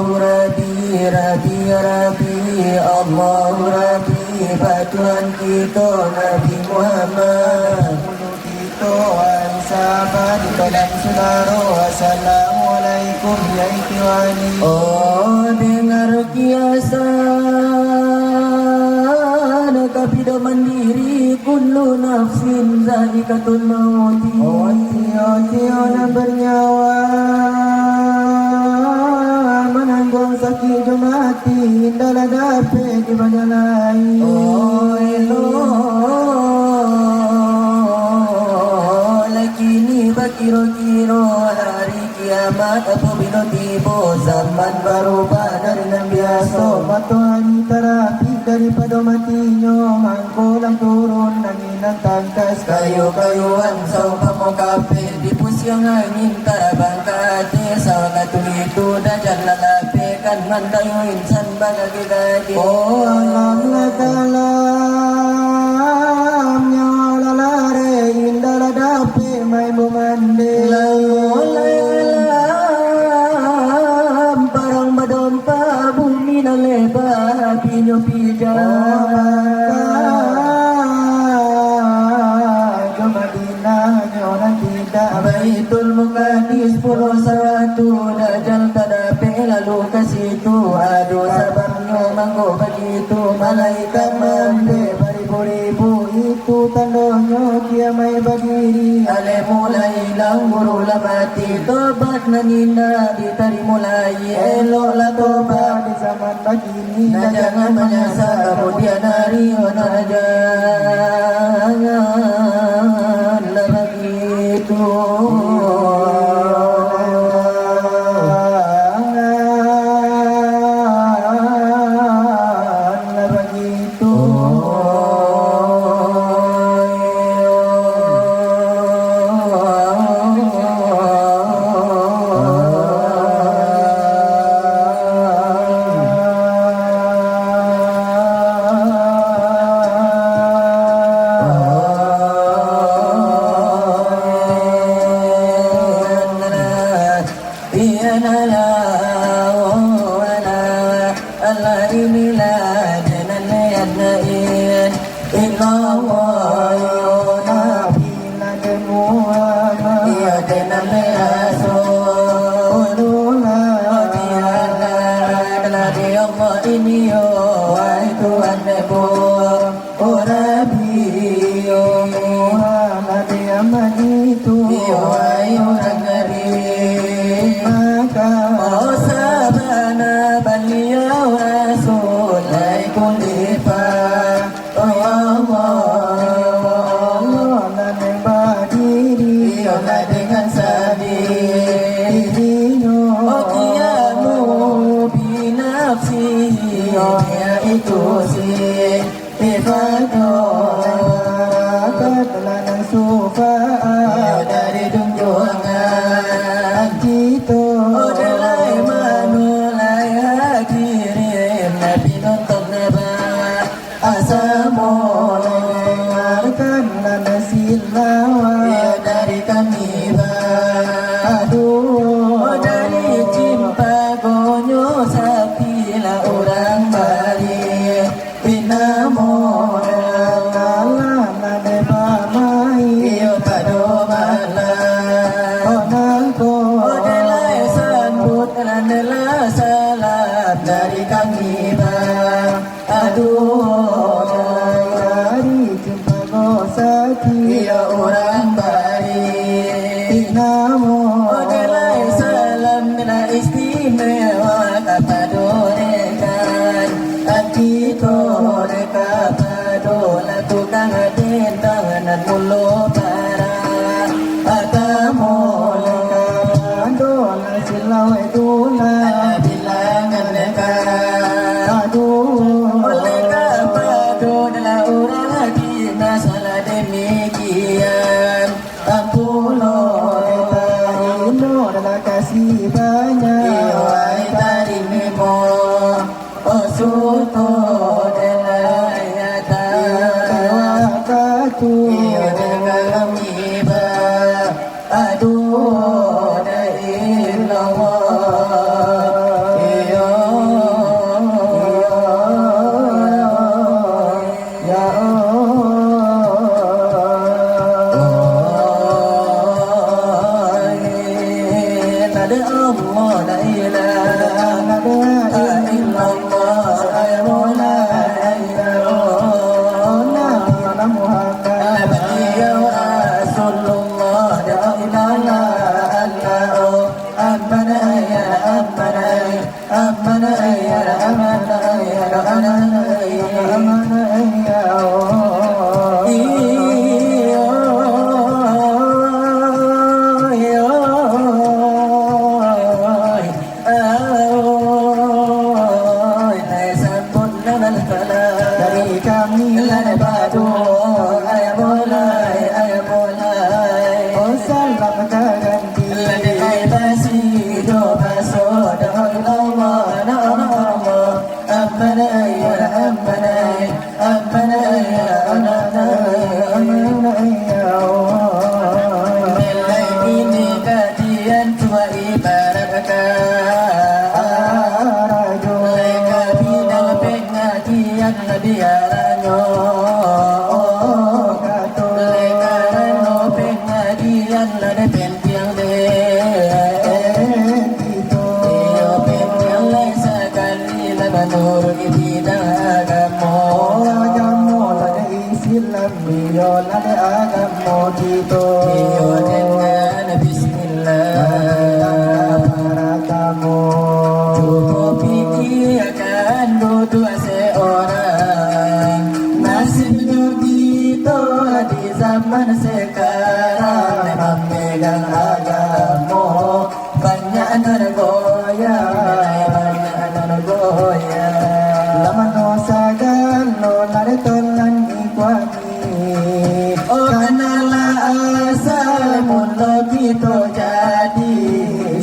Rabbi, Rabbi, Rabbi, Allah Rabbi, Tuhan kita Nabi Muhammad. Kita wahai sahabat dan saudara, Assalamualaikum ya ikhwani. Oh, dengar kiasan kapido mandiri kullu nafsin zaikatul mauti. Oh, tiada bernyawa menanggung sakit mati indalah dapat di badan lain. Oh, lakini bakiro-kiro hari kiamat apabila tiba zaman berubah dari yang biasa. Matuhan terapi daripada matinya mangkulang turun angin dan tangkas kayu-kayuan saumpama kape di pusiang angin tarabang kate sawakatul itu dan jalan lapekan mandayo insan bagagi-gagi. Oh alam lakalam nyawa lalare indah ladape mai bumande lalam parang badompa bumi na leba pinyo Baitul Muqaddis pulau satu dajal tadape lalu ke situ adu sabarnya manggo begitu malaikat mande beribu-ribu itu tandanya kiamai berdiri ale mulai langguru lamati tobat nanina ditari mulai eloklah tobat di zaman begini dan jangan menyesal kemudian hari janganlah begitu. Aduh, ya Rahman ya Rahman ya Rahman ya Allah dari kami badu ay mulai oh salam ganti ay basido basoda Allah na Allah ammana ya ammana ammana ya ammana ya Allah nilai ini kajian tua ibaratkan diaranyo lekarano pengadian lade pentiang de iyo pentiang lai sekali labanur ibidang agamo lade Islam iyo lade agamo dito iyo dengan bismillah para kamu cukup pikirkan dua seorang nasib kita di zaman sekarang memang pegang agama banyak tergoyah laman no sagan no lare tolan ikwani oh kanala asal mulo kita jadi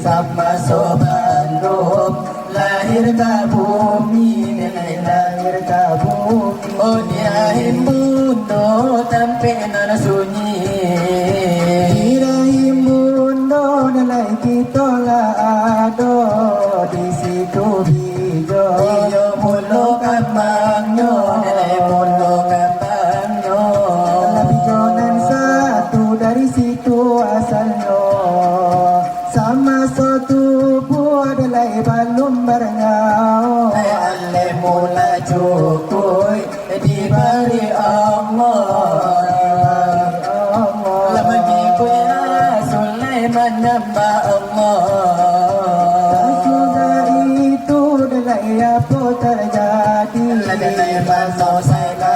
sama sobandob lahir ke bumi lahir ke bumi oh dia himbundo tampe nana sunyi dia himbundo nalai kita la ado di situ bijo iyo mulo kamangyo nalai mulo kamangyo labijonan satu dari situ asalnya sama satu adalah balum berngau alle mula cukup diberi Allah lama jika Sulaiman nambah Allah sudah itu adalah apa terjadi adalah bangsa saya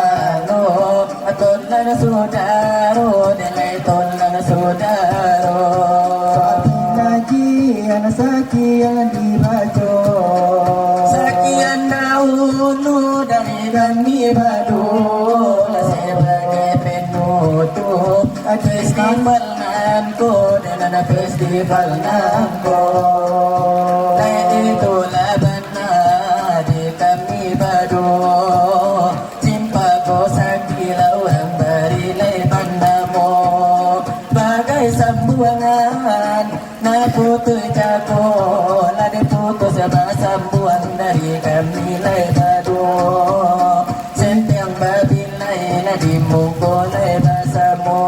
tolong saudara adalah tolong saudara sekian dibaca sekian dahulu dari kami badu sebagai penutup festival Namko dan festival Namko itulah benar di kami badu simpa ko sakilau yang berilai pandamo bagai sambuangan na putus jago lade putus sambuang dari kami lai badu sentiang babilai na di muko lai basamo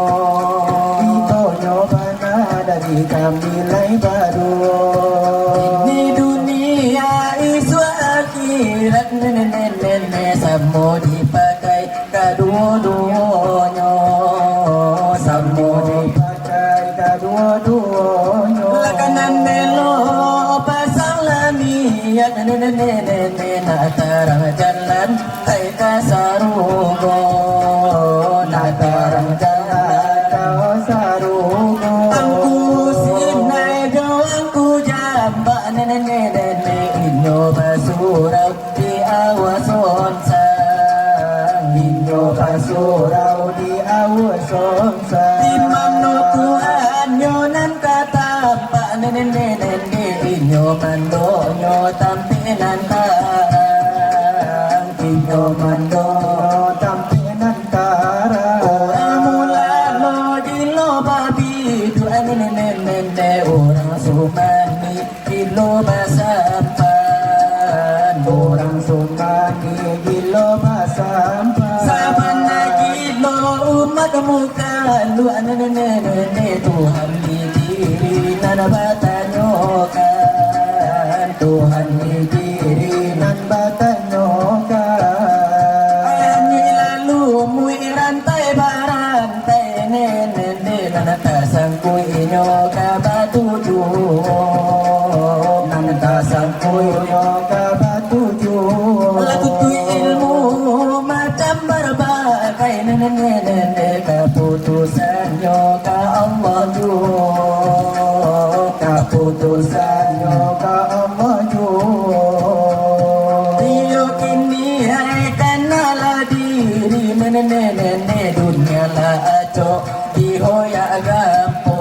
itu nyobana dari kami lai badu ini dunia isu akhirat nene samo dipakai kedua-duanya samo dipakai kedua-duanya lakanan melo pasang lamiat nene natarang jalan kai kasarugo natarang jalan kau sarugo angku sinai doangku jambak nene inyo basurau di awason sang inyo basurau di awason sang imam no Tuhan yonan kata pak nene inyo mando nyo tampinan tarang inyo mando tampinan tarang orang mula lo di lo babi dua nene orang sumani di lo basampan orang sumani di lo basampan saban lagi lo umat muka lu nene Tuhan di diri nana batanyokan Tuhan di diri nan batanyokan ayani lalu mui rantai barantai nene nana tasangkui nyoka batu ju nana tasangkui nyoka batu nene dunia la aco dihoya agampo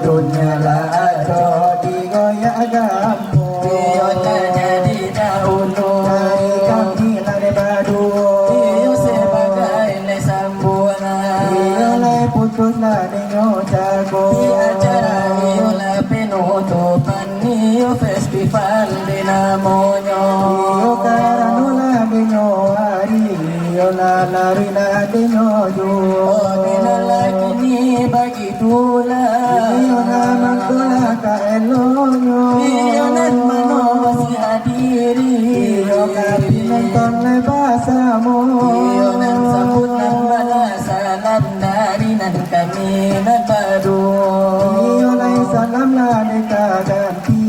dunia la aco dihoya agampo iyo jadi dahulu dari kami lari badu iyo sebagai le sambuana iyo le putus lari nyojago di acara iyo le penutupan iyo festival di namonyo iyo karanula di nyoari iyo lari di nyoju lagi ni bagi tula iyo namang tula ka elonyo iyo nan mano masih hadiri iyo kapinanton le basamu iyo nan sabut nan balas salam dari nan kami nan badu iyo lai salam lani kaganti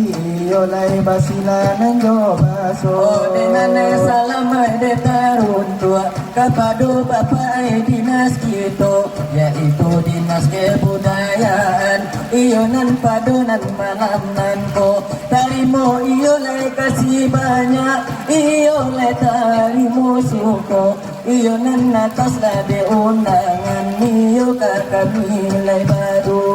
iyo lai basila nan jo baso dengan salam de tarun tua kepada bapak dinas kita yaitu dinas kebudayaan iyo nan padunan malam nan ko tarimo iyo lai kasih banyak iyo lai tarimo suko iyo nan atas lade undangan iyo kami lai baru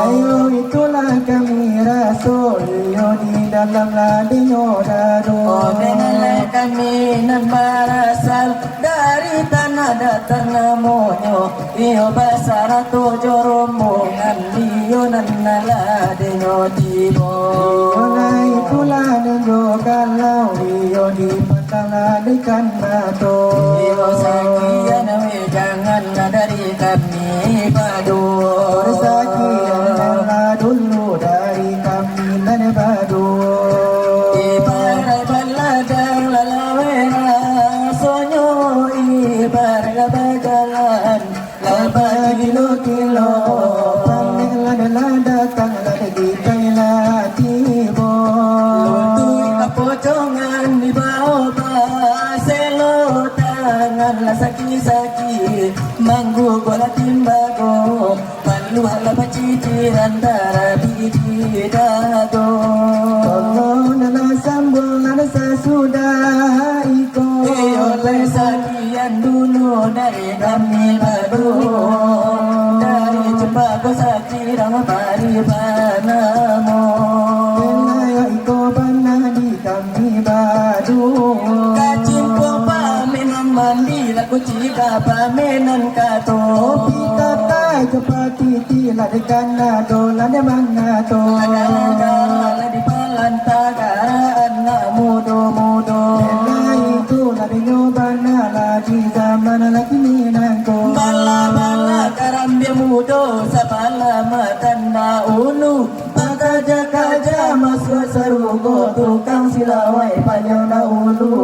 ayo itulah kami rasul iyo di dalam lade nyorado dengan lai kami nan barasal dari tanah datang namonyo iyo basara tojo rombongan iyo nan nalade nyotibo iyo lai itulah nenjo kalau iyo di petang ikan mato iyo sakian we jangan dari kami padu sakian dulu dari kami nan padu ibarat baladang lalawera sonyo ibarat bagalan laba kilo panela datang lagi kaila tibo luntui kapocongan di bawah selo tangan la saki manggu bola timbago palu hala paciciran dara biji dago Allah nala sambul nala sasudah iko iyo lai sakian dulu dari kami baru dari cembago sakirang paribanamo Belaya iko bana di kami baru kacimpo pamenan mandi laku cika pamenan kato pita tai cepati tila di kanado lade mangato lade di palanta garaan na mudo Belaya itu lade nyobana lagi zaman lagi minangko bala karambia mudo sabala makan na ulu kaja masuk serugo tukang silawai panjang na ulu